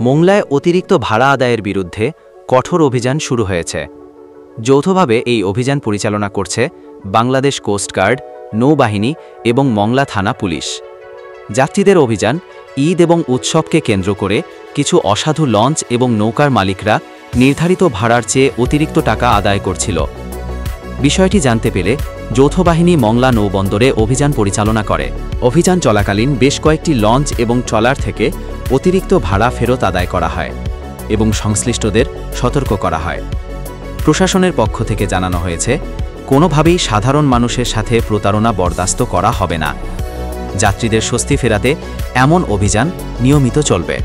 মোংলায় অতিরিক্ত ভাড়া আদায়ের বিরুদ্ধে কঠোর অভিযান শুরু হয়েছে। যৌথভাবে এই অভিযান পরিচালনা করছে বাংলাদেশ কোস্টগার্ড, নৌবাহিনী এবং মংলা থানা পুলিশ। যাত্রীদের অভিযান ঈদ এবং উৎসবকে কেন্দ্র করে কিছু অসাধু লঞ্চ এবং নৌকার মালিকরা নির্ধারিত ভাড়ার চেয়ে অতিরিক্ত টাকা আদায় করছিল। বিষয়টি জানতে পেরে যৌথ বাহিনী মংলা নৌবন্দরে অভিযান পরিচালনা করে। অভিযান চলাকালীন বেশ কয়েকটি লঞ্চ এবং ট্রলার থেকে অতিরিক্ত ভাড়া ফেরত আদায় করা হয় এবং সংশ্লিষ্টদের সতর্ক করা হয়। প্রশাসনের পক্ষ থেকে জানানো হয়েছে, কোনোভাবেই সাধারণ মানুষের সাথে প্রতারণা বরদাস্ত করা হবে না। যাত্রীদের স্বস্তি ফেরাতে এমন অভিযান নিয়মিত চলবে।